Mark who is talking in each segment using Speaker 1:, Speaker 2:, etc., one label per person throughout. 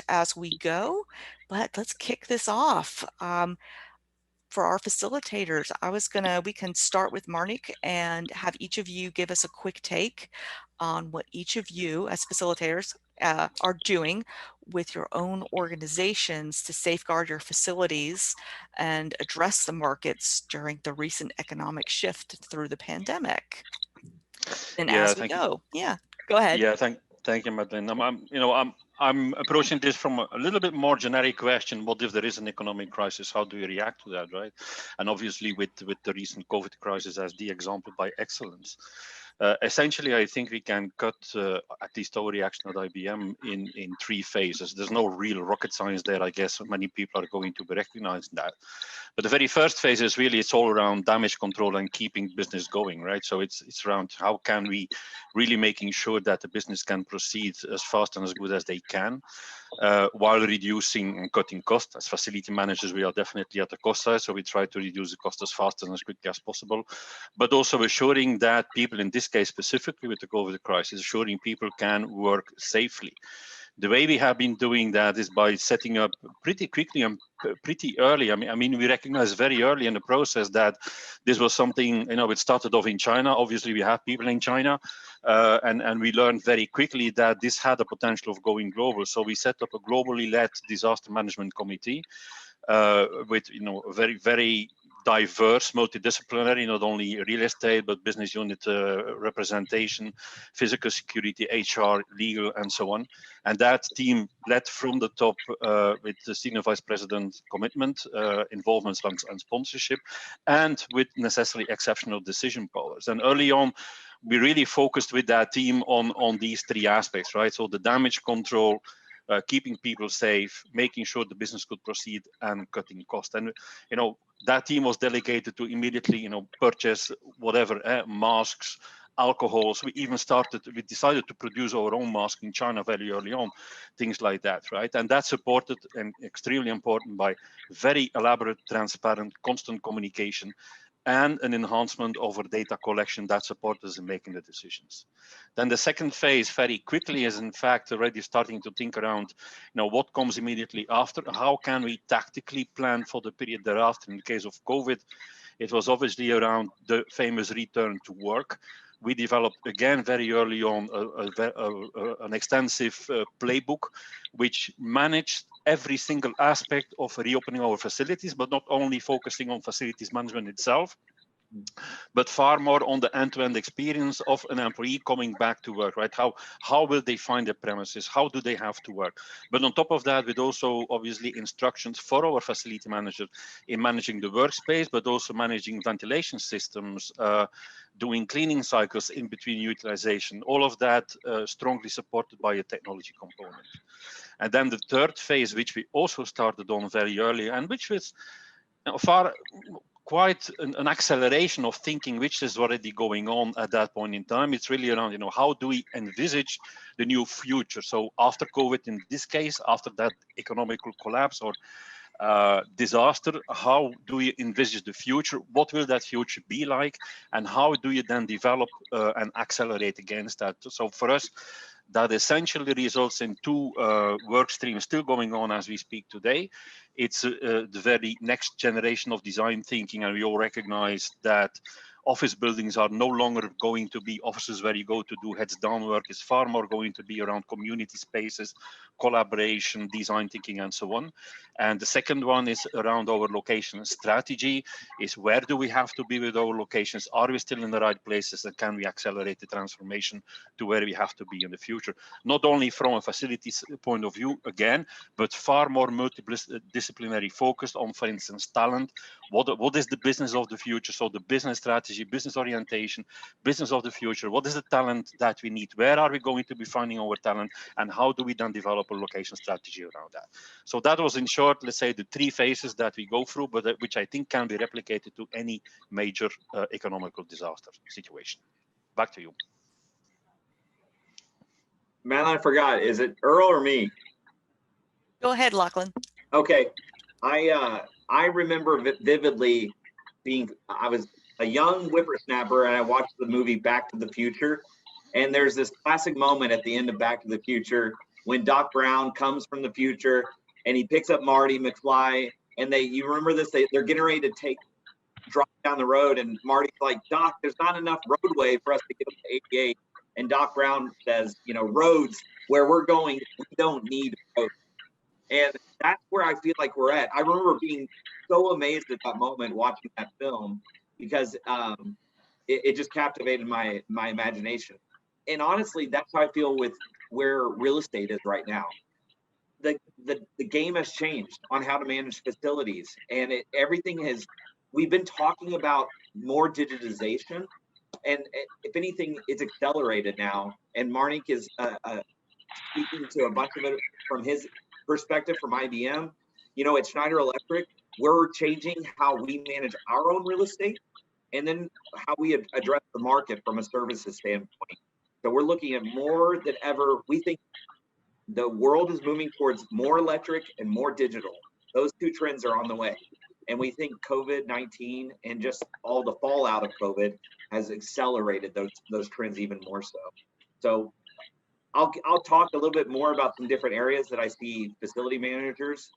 Speaker 1: as we go, but let's kick this off. For our facilitators, we can start with Marnik and have each of you give us a quick take on what each of you as facilitators are doing with your own organizations to safeguard your facilities and address the markets during the recent economic shift through the pandemic. And
Speaker 2: Yeah,
Speaker 1: as we
Speaker 2: thank you.
Speaker 1: go, go ahead.
Speaker 2: Yeah, thank you, Madeline. I'm approaching this from a little bit more generic question. What if there is an economic crisis? How do you react to that, right? And obviously with the recent COVID crisis as the example by excellence. Essentially, I think we can cut at least our reaction at IBM in three phases. There's no real rocket science there. I guess many people are going to be recognizing that. But the very first phase is really, it's all around damage control and keeping business going, right? So it's around how can we really making sure that the business can proceed as fast and as good as they can, while reducing and cutting costs. As facility managers, we are definitely at the cost side, so we try to reduce the cost as fast and as quickly as possible, but also assuring that people, in this case specifically with the COVID crisis, assuring people can work safely. The way we have been doing that is by setting up pretty quickly and pretty early. I mean, we recognized very early in the process that this was something, it started off in China. Obviously, we have people in China, and we learned very quickly that this had the potential of going global. So we set up a globally led disaster management committee with, very, very diverse, multidisciplinary, not only real estate, but business unit representation, physical security, HR, legal, and so on. And that team led from the top with the senior vice president commitment, involvement and sponsorship, and with necessarily exceptional decision powers. And early on, we really focused with that team on these three aspects, right? So the damage control, keeping people safe, making sure the business could proceed, and cutting cost. And that team was delegated to immediately purchase whatever, masks, alcohols. We decided to produce our own mask in China very early on, things like that, right? And that's supported and extremely important by very elaborate, transparent, constant communication, and an enhancement of our data collection that supports us in making the decisions. Then the second phase very quickly is in fact already starting to think around, what comes immediately after. How can we tactically plan for the period thereafter? In the case of COVID, it was obviously around the famous return to work. We developed again very early on an extensive playbook, which managed every single aspect of reopening our facilities, but not only focusing on facilities management itself, but far more on the end-to-end experience of an employee coming back to work, right? How will they find their premises? How do they have to work? But on top of that, with also obviously instructions for our facility manager in managing the workspace, but also managing ventilation systems, doing cleaning cycles in between utilization, all of that strongly supported by a technology component. And then the third phase, which we also started on very early, and which was quite an acceleration of thinking, which is already going on at that point in time. It's really around, how do we envisage the new future? So after COVID, in this case, after that economical collapse or disaster, how do you envisage the future? What will that future be like? And how do you then develop and accelerate against that? So for us, that essentially results in two work streams still going on as we speak today. It's the very next generation of design thinking, and we all recognize that office buildings are no longer going to be offices where you go to do heads down work. It's far more going to be around community spaces, collaboration, design thinking, and so on. And the second one is around our location strategy, is where do we have to be with our locations? Are we still in the right places, and can we accelerate the transformation to where we have to be in the future? Not only from a facilities point of view, again, but far more multidisciplinary focused on, for instance, talent. What is the business of the future? So the business strategy, business orientation, business of the future. What is the talent that we need? Where are we going to be finding our talent? And how do we then develop a location strategy around that? So that was, in short, let's say, the three phases that we go through, but which I think can be replicated to any major economical disaster situation. Back to you.
Speaker 3: Man, I forgot. Is it Earl or me?
Speaker 1: Go ahead, Lachlan.
Speaker 3: Okay. I remember vividly I was a young whippersnapper and I watched the movie Back to the Future. And there's this classic moment at the end of Back to the Future when Doc Brown comes from the future and he picks up Marty McFly, and you remember this, they're getting ready to drive down the road, and Marty's like, Doc, there's not enough roadway for us to get up to 88. And Doc Brown says, roads where we're going, we don't need roads. And that's where I feel like we're at. I remember being so amazed at that moment watching that film, because it just captivated my imagination. And honestly, that's how I feel with where real estate is right now. The game has changed on how to manage facilities, and we've been talking about more digitization, and if anything, it's accelerated now. And Marnik is speaking to a bunch of it from his perspective from IBM. At Schneider Electric, we're changing how we manage our own real estate, and then how we address the market from a services standpoint. So we're looking at more than ever. We think the world is moving towards more electric and more digital. Those two trends are on the way. And we think COVID-19 and just all the fallout of COVID has accelerated those trends even more so. So I'll talk a little bit more about some different areas that I see facility managers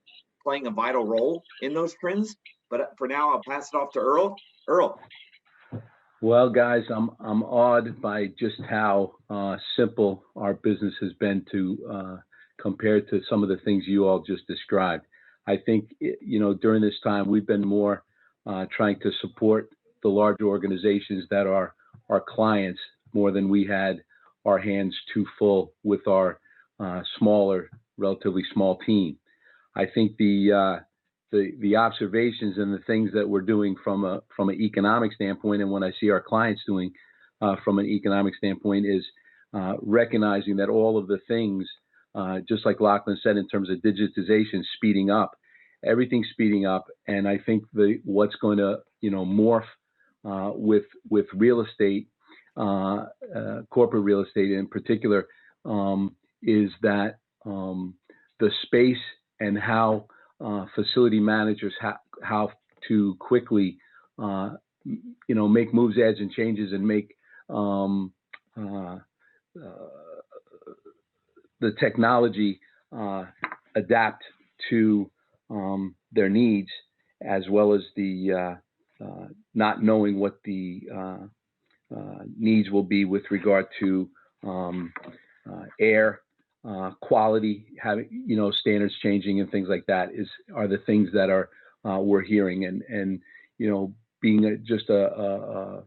Speaker 3: playing a vital role in those trends. But for now, I'll pass it off to Earl. Earl.
Speaker 4: Well, guys, I'm awed by just how simple our business has been to compared to some of the things you all just described. I think, during this time, we've been more trying to support the larger organizations that are our clients more than we had our hands too full with our smaller, relatively small team. I think the observations and the things that we're doing from an economic standpoint, and what I see our clients doing from an economic standpoint, is recognizing that all of the things, just like Lachlan said, in terms of digitization, speeding up, everything's speeding up. And I think what's going to morph with real estate, corporate real estate in particular, is that the space and how facility managers how to quickly make moves, adds, and changes, and make the technology adapt to their needs, as well as the not knowing what the needs will be with regard to air quality, having standards changing and things like that are the things that we're hearing, and being just a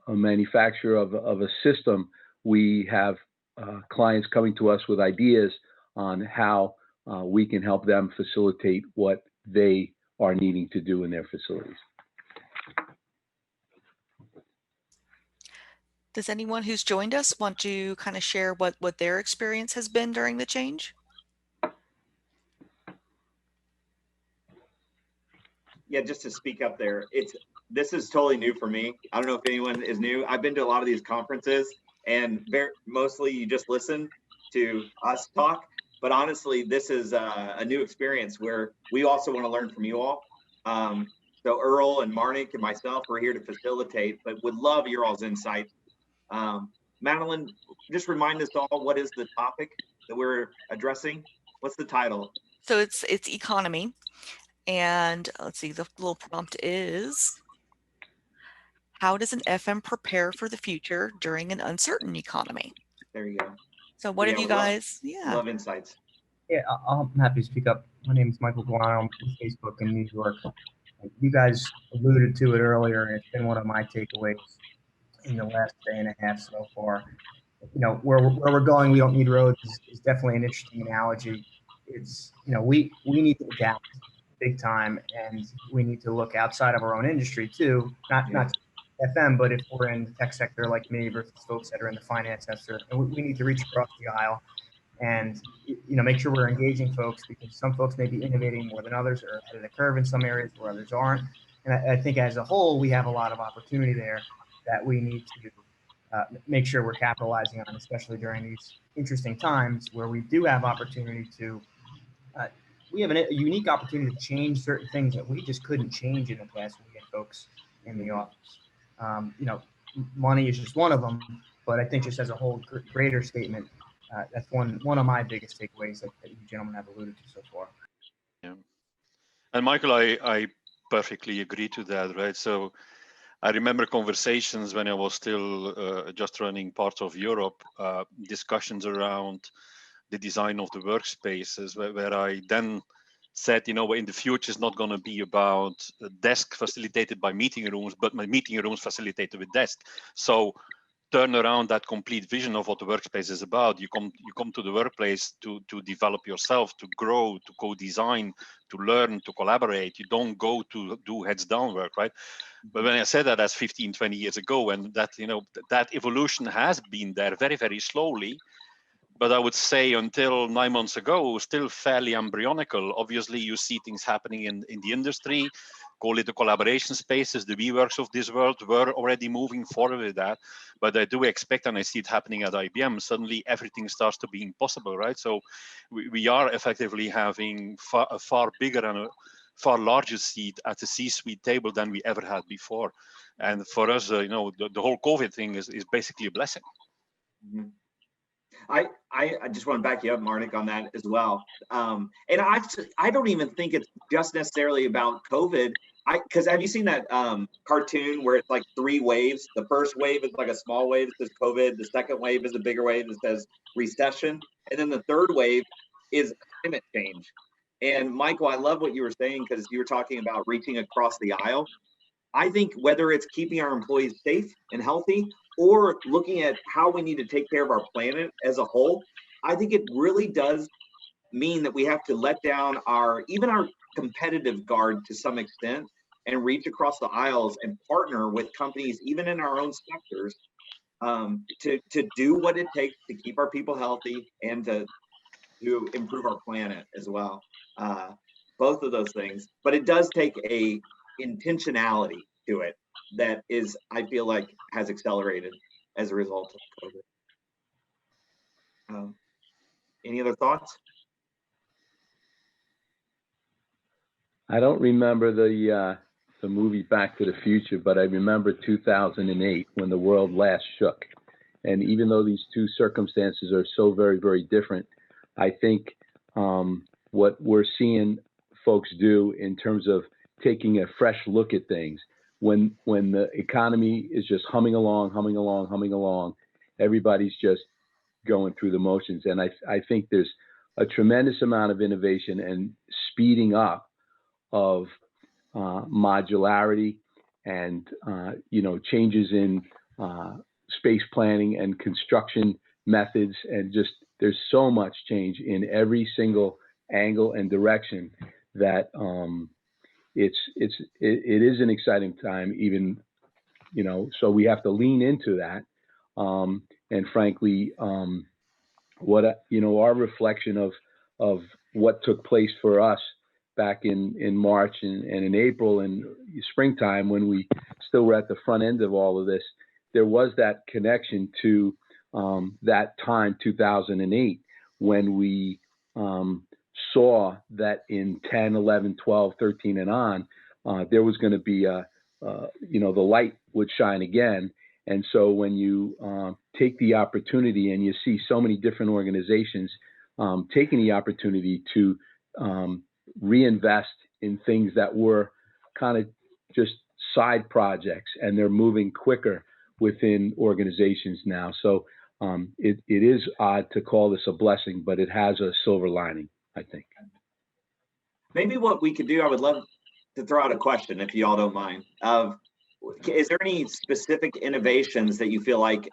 Speaker 4: manufacturer of a system, we have clients coming to us with ideas on how we can help them facilitate what they are needing to do in their facilities.
Speaker 1: Does anyone who's joined us want to kind of share what their experience has been during the change?
Speaker 3: Yeah, just to speak up there, this is totally new for me. I don't know if anyone is new. I've been to a lot of these conferences, and mostly you just listen to us talk. But honestly, this is a new experience where we also want to learn from you all. So Earl and Marnik and myself, we're here to facilitate, but would love your all's insights. Madeline, just remind us all, what is the topic that we're addressing? What's the title?
Speaker 1: So it's economy, and let's see, the little prompt is, how does an FM prepare for the future during an uncertain economy?
Speaker 3: There you go.
Speaker 1: So what have you guys?
Speaker 3: Love insights.
Speaker 5: Yeah, I'm happy to speak up. My name is Michael Guano. I'm with Facebook in New York. You guys alluded to it earlier, and it's been one of my takeaways in the last day and a half so far. Where we're going, we don't need roads is definitely an interesting analogy. It's, we need to adapt big time, and we need to look outside of our own industry too, not FM, but if we're in the tech sector like me versus folks that are in the finance sector, and we need to reach across the aisle and make sure we're engaging folks, because some folks may be innovating more than others, or ahead of the curve in some areas where others aren't. And I think as a whole, we have a lot of opportunity there that we need to make sure we're capitalizing on, especially during these interesting times where we do have opportunity to, we have a unique opportunity to change certain things that we just couldn't change in the past when we had folks in the office. Money is just one of them, but I think just as a whole greater statement, That's one of my biggest takeaways that you gentlemen have alluded to so far.
Speaker 2: Yeah. And Michael, I perfectly agree to that, right? So I remember conversations when I was still just running parts of Europe, discussions around the design of the workspaces, where I then said, you know, in the future, it's not going to be about a desk facilitated by meeting rooms, but my meeting rooms facilitated with desk. So turn around that complete vision of what the workspace is about. You come to the workplace to develop yourself, to grow, to co-design, to learn, to collaborate. You don't go to do heads down work, right? But when I said that, that's 15, 20 years ago, and that, you know, that evolution has been there very, very slowly. But I would say until 9 months ago, still fairly embryonical. Obviously, you see things happening in the industry, call it the collaboration spaces, the WeWorks of this world were already moving forward with that. But I do expect, and I see it happening at IBM, suddenly everything starts to be impossible, right? So we are effectively having a far bigger and a far larger seat at the C-suite table than we ever had before. And for us, you know, the whole COVID thing is basically a blessing.
Speaker 3: Mm-hmm. I just want to back you up, Marnik, on that as well. And I don't even think it's just necessarily about COVID. Because have you seen that cartoon where it's like 3 waves? The first wave is like a small wave that says COVID. The second wave is a bigger wave that says recession. And then the third wave is climate change. And Michael, I love what you were saying, because you were talking about reaching across the aisle. I think whether it's keeping our employees safe and healthy, or looking at how we need to take care of our planet as a whole, I think it really does mean that we have to let down even our competitive guard to some extent, and reach across the aisles and partner with companies, even in our own sectors, to do what it takes to keep our people healthy and to improve our planet as well. Both of those things, but it does take a intentionality to it that is, I feel like, has accelerated as a result of COVID. Any other thoughts?
Speaker 4: I don't remember the movie Back to the Future, but I remember 2008 when the world last shook. And even though these two circumstances are so very, very different, I think what we're seeing folks do in terms of taking a fresh look at things, when the economy is just humming along, everybody's just going through the motions. And I think there's a tremendous amount of innovation and speeding up of modularity and changes in space planning and construction methods, and just there's so much change in every single angle and direction that it is an exciting time, even, so we have to lean into that. And frankly, our reflection of what took place for us back in March and in April and springtime, when we still were at the front end of all of this, there was that connection to that time, 2008, when we saw that in 10, 11, 12, 13 and on, there was going to be the light would shine again. And so when you take the opportunity, and you see so many different organizations taking the opportunity to reinvest in things that were kind of just side projects, and they're moving quicker within organizations now. So it is odd to call this a blessing, but it has a silver lining, I think.
Speaker 3: Maybe what we could do, I would love to throw out a question, if you all don't mind. Is there any specific innovations that you feel like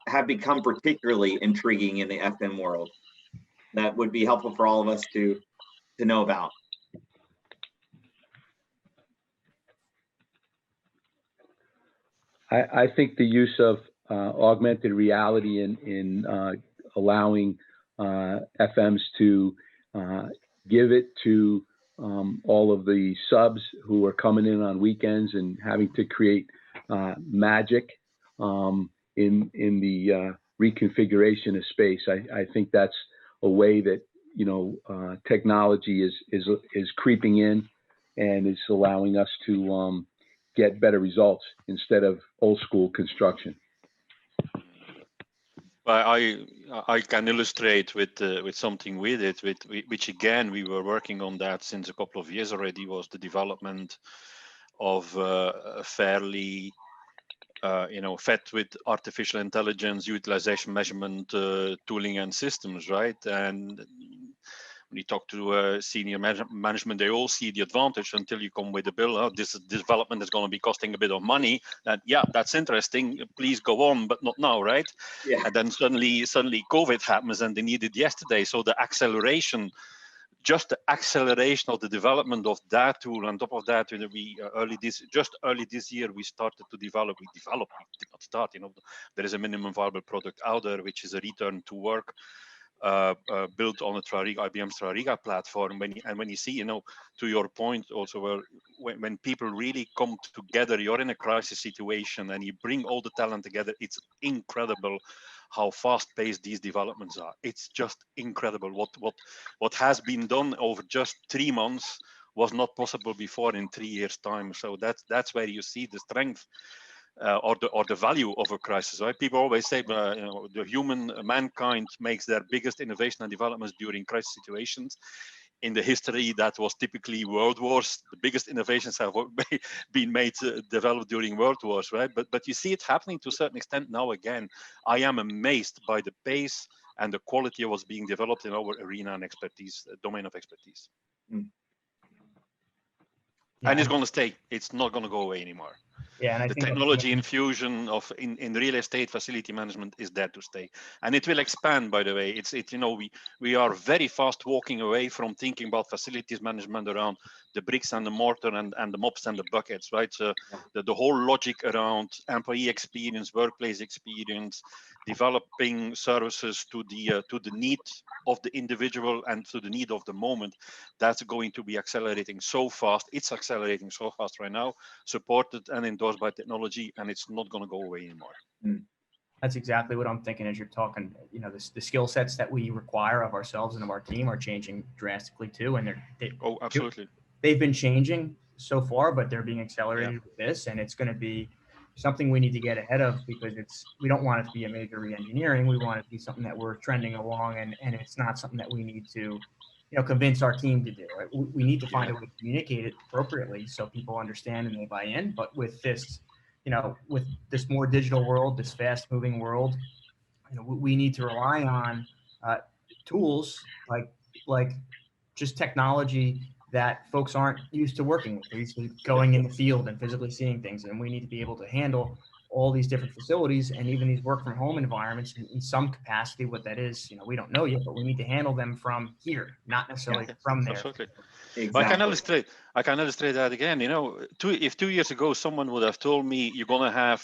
Speaker 3: have become particularly intriguing in the FM world that would be helpful for all of us to know about?
Speaker 4: I think the use of augmented reality in allowing FMs to give it to all of the subs who are coming in on weekends and having to create magic in the reconfiguration of space. I think that's a way that technology is creeping in and is allowing us to get better results instead of old school construction.
Speaker 2: I can illustrate with something with it, which again we were working on that since a couple of years already, was the development of a fairly fed with artificial intelligence, utilization measurement tooling and systems, right? And when you talk to senior management, they all see the advantage until you come with a bill. Oh, this development is going to be costing a bit of money. And yeah, that's interesting. Please go on, but not now, right?
Speaker 3: Yeah.
Speaker 2: And then suddenly COVID happens, and they need it yesterday. So the acceleration. Just the acceleration of the development of that tool. On top of that, we early this year we started to develop. We did not start. There is a minimum viable product out there, which is a return to work built on a IBM's Trariga platform. When you see, to your point also, when people really come together, you're in a crisis situation and you bring all the talent together. It's incredible how fast-paced these developments are. It's just incredible what has been done over just 3 months was not possible before in 3 years' time. So that's where you see the strength or the value of a crisis, right? People always say, the mankind makes their biggest innovation and developments during crisis situations. In the history, that was typically world wars. The biggest innovations have been developed during world wars, right? But you see it happening to a certain extent now again. I am amazed by the pace and the quality of what's being developed in our arena and expertise, domain of expertise.
Speaker 3: Mm.
Speaker 5: Yeah,
Speaker 2: and it's going to stay. It's not going to go away anymore.
Speaker 5: Yeah, and I
Speaker 2: the
Speaker 5: think
Speaker 2: technology infusion of in real estate facility management is there to stay, and it will expand. By the way, we are very fast walking away from thinking about facilities management around the bricks and the mortar and the mops and the buckets, right? So the whole logic around employee experience, workplace experience, developing services to the need of the individual and to the need of the moment, that's going to be accelerating so fast. It's accelerating so fast right now, supported and endorsed by technology, and it's not going to go away anymore.
Speaker 5: That's exactly what I'm thinking as you're talking. The skill sets that we require of ourselves and of our team are changing drastically too, and
Speaker 2: absolutely,
Speaker 5: they've been changing so far, but they're being accelerated with this, and it's going to be something we need to get ahead of, because we don't want it to be a major re-engineering. We want it to be something that we're trending along, and it's not something that we need to convince our team to do. Right? We need to find a way to communicate it appropriately so people understand and they buy in. But with this, with this more digital world, this fast-moving world, we need to rely on tools like just technology that folks aren't used to working with. They're used to going in the field and physically seeing things, and we need to be able to handle all these different facilities and even these work from home environments in some capacity. What that is, we don't know yet, but we need to handle them from here, not necessarily from there.
Speaker 2: Absolutely.
Speaker 3: Exactly.
Speaker 2: Well, I can illustrate that again. If 2 years ago someone would have told me you're going to have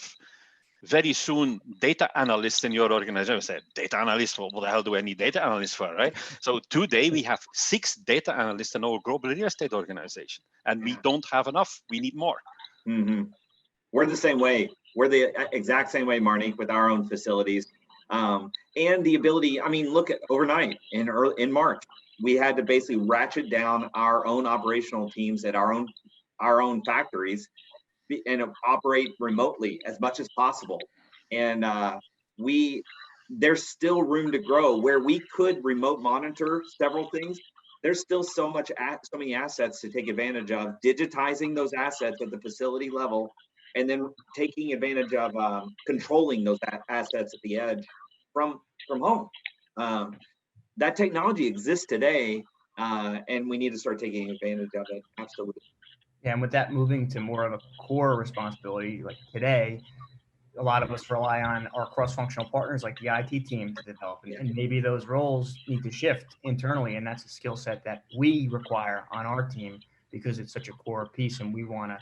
Speaker 2: very soon data analysts in your organization, I said, data analysts, what the hell do I need data analysts for, right? So today we have 6 data analysts in our global real estate organization, and we don't have enough. We need more.
Speaker 3: Mm-hmm. We're the same way. We're the exact same way, Marnik, with our own facilities. And the ability, look at overnight in March, we had to basically ratchet down our own operational teams at our own factories and operate remotely as much as possible. And there's still room to grow where we could remote monitor several things. There's still so many assets to take advantage of, digitizing those assets at the facility level, and then taking advantage of controlling those assets at the edge from home. That technology exists today, and we need to start taking advantage of it. Absolutely.
Speaker 5: Yeah, and with that moving to more of a core responsibility, like today, a lot of us rely on our cross-functional partners like the IT team to develop, and maybe those roles need to shift internally, and that's a skill set that we require on our team because it's such a core piece, and we want to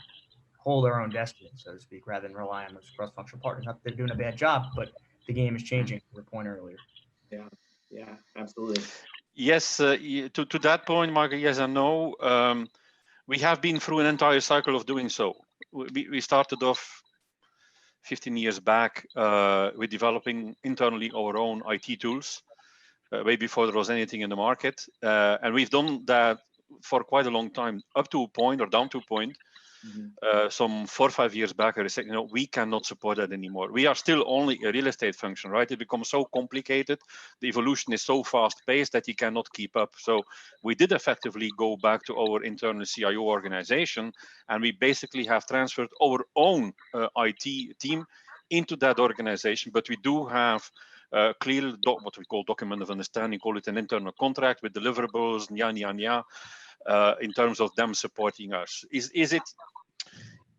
Speaker 5: hold our own destiny, so to speak, rather than rely on those cross-functional partners. Not that they're doing a bad job, but the game is changing, to your point earlier.
Speaker 3: Yeah, absolutely.
Speaker 2: Yes, to that point, Margaret, yes and no. We have been through an entire cycle of doing so. We started off 15 years back with developing internally our own IT tools, way before there was anything in the market. And we've done that for quite a long time, up to a point or down to a point some 4 or 5 years back, I said, we cannot support that anymore. We are still only a real estate function, right? It becomes so complicated. The evolution is so fast paced that you cannot keep up. So we did effectively go back to our internal CIO organization, and we basically have transferred our own IT team into that organization. But we do have clear, what we call document of understanding, call it an internal contract with deliverables, in terms of them supporting us.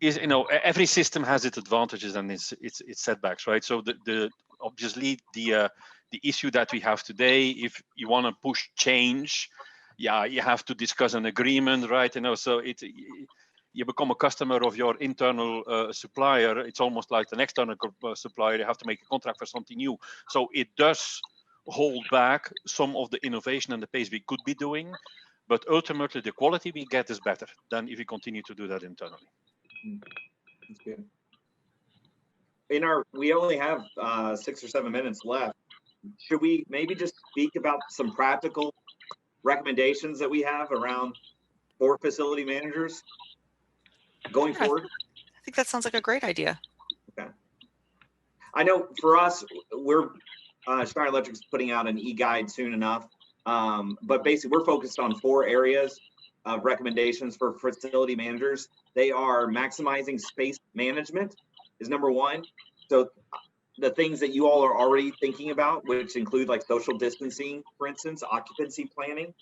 Speaker 2: Every system has its advantages and its setbacks, right? So obviously the issue that we have today, if you want to push change, you have to discuss an agreement, right? So you become a customer of your internal supplier. It's almost like an external supplier. You have to make a contract for something new. So it does hold back some of the innovation and the pace we could be doing, but ultimately the quality we get is better than if we continue to do that internally.
Speaker 3: That's good. We only have 6 or 7 minutes left. Should we maybe just speak about some practical recommendations that we have around for facility managers going forward?
Speaker 1: I think that sounds like a great idea.
Speaker 3: Okay. I know for us, we're Schneider Electric's putting out an e-guide soon enough, but basically we're focused on 4 areas of recommendations for facility managers. They are maximizing space management is number 1. So the things that you all are already thinking about, which include like social distancing, for instance, occupancy planning.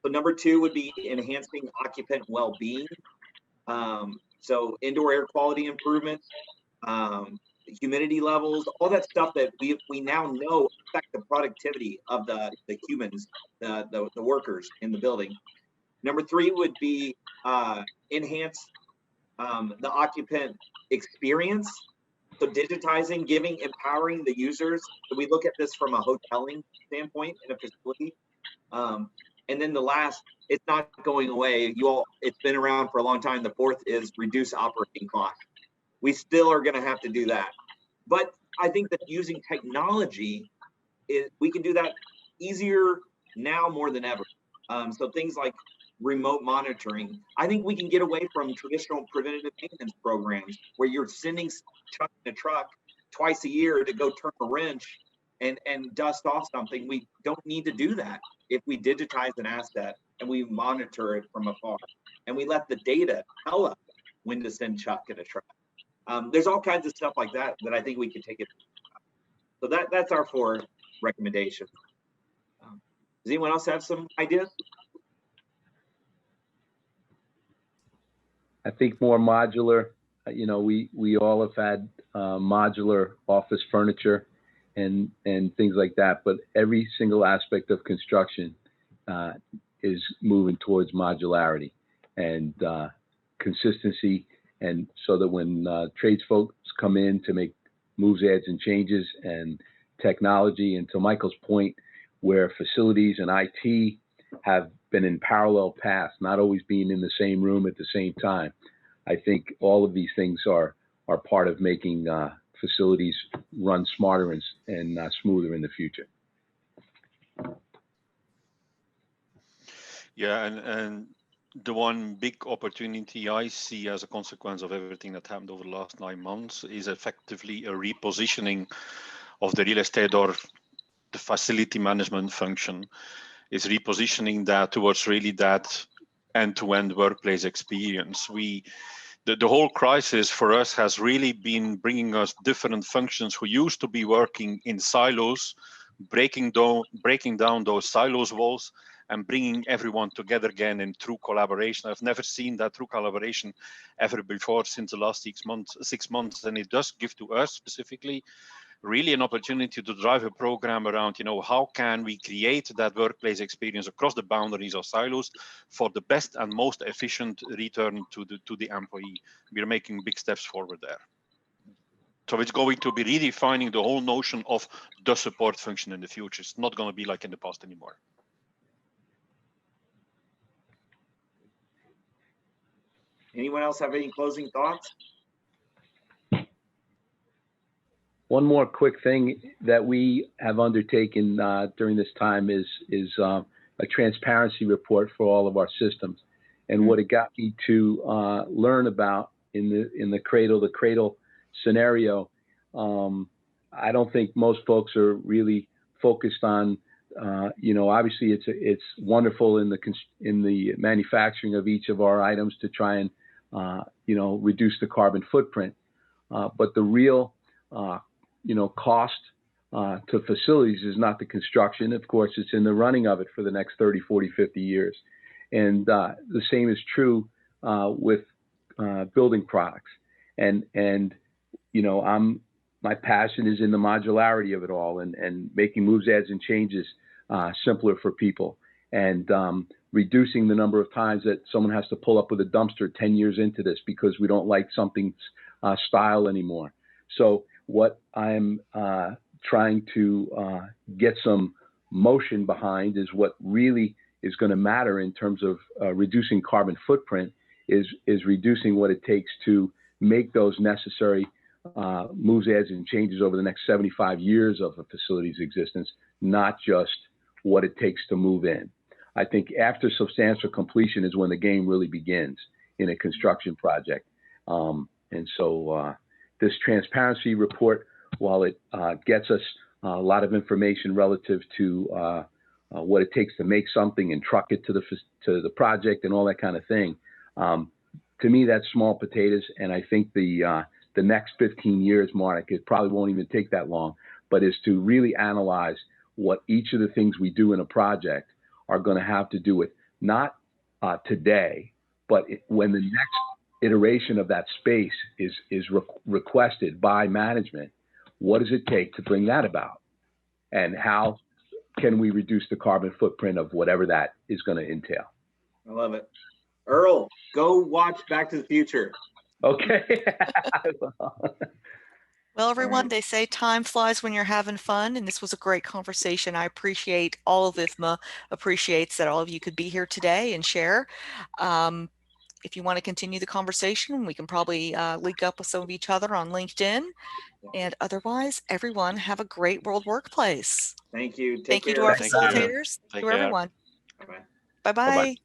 Speaker 3: So number 2 would be enhancing occupant well-being. So indoor air quality improvement, humidity levels, all that stuff that we now know affect the productivity of the humans, the workers in the building. Number 3 would be enhance the occupant experience. So digitizing, empowering the users. So we look at this from a hoteling standpoint in a facility. And then the last, it's not going away. It's been around for a long time. The 4th is reduce operating costs. We still are going to have to do that. But I think that using technology, we can do that easier now more than ever. So things like remote monitoring. I think we can get away from traditional preventative maintenance programs where you're sending Chuck in a truck twice a year to go turn a wrench and dust off something. We don't need to do that if we digitize an asset and we monitor it from afar and we let the data tell us when to send Chuck in a truck. There's all kinds of stuff like that I think we can take it. So that's our 4 recommendations. Does anyone else have some ideas?
Speaker 4: I think more modular. We all have had modular office furniture and things like that, but every single aspect of construction is moving towards modularity and consistency, and so that when trades folks come in to make moves, adds, and changes, and technology, and to Michael's point, where facilities and IT have been in parallel paths, not always being in the same room at the same time. I think all of these things are part of making facilities run smarter and smoother in the future.
Speaker 2: Yeah, and the one big opportunity I see as a consequence of everything that happened over the last 9 months is effectively a repositioning of the real estate or the facility management function, is repositioning that towards really that end-to-end workplace experience. The whole crisis for us has really been bringing us different functions who used to be working in silos, breaking down those silos walls and bringing everyone together again in true collaboration. I've never seen that true collaboration ever before since the last 6 months. And it does give to us specifically really an opportunity to drive a program around, how can we create that workplace experience across the boundaries of silos for the best and most efficient return to the employee. We're making big steps forward there. So it's going to be redefining the whole notion of the support function in the future. It's not going to be like in the past anymore.
Speaker 3: Anyone else have any closing thoughts?
Speaker 4: One more quick thing that we have undertaken during this time is a transparency report for all of our systems. And what it got me to learn about in the cradle to cradle scenario, I don't think most folks are really focused on. Obviously it's wonderful in the manufacturing of each of our items to try and reduce the carbon footprint, but the real cost to facilities is not the construction. Of course, it's in the running of it for the next 30, 40, 50 years. And the same is true with building products. And my passion is in the modularity of it all and making moves, adds, and changes simpler for people, and reducing the number of times that someone has to pull up with a dumpster 10 years into this because we don't like something's style anymore. So what I'm trying to get some motion behind is what really is going to matter in terms of reducing carbon footprint is reducing what it takes to make those necessary moves, adds, and changes over the next 75 years of a facility's existence, not just what it takes to move in. I think after substantial completion is when the game really begins in a construction project. And so this transparency report, while it gets us a lot of information relative to what it takes to make something and truck it to the project and all that kind of thing, to me, that's small potatoes. And I think the next 15 years, Marnik, it probably won't even take that long, but is to really analyze what each of the things we do in a project are going to have to do with not today, but when the next iteration of that space is requested by management, what does it take to bring that about? And how can we reduce the carbon footprint of whatever that is going to entail?
Speaker 3: I love it. Earl, go watch Back to the Future.
Speaker 4: Okay.
Speaker 1: Well, everyone, they say time flies when you're having fun, and this was a great conversation. I appreciate all of IFMA appreciates that all of you could be here today and share. If you want to continue the conversation, we can probably link up with some of each other on LinkedIn. And otherwise, everyone have a great world workplace.
Speaker 3: Thank you.
Speaker 1: Thank you to our facilitators, to everyone.
Speaker 3: Bye-bye.
Speaker 1: Bye-bye.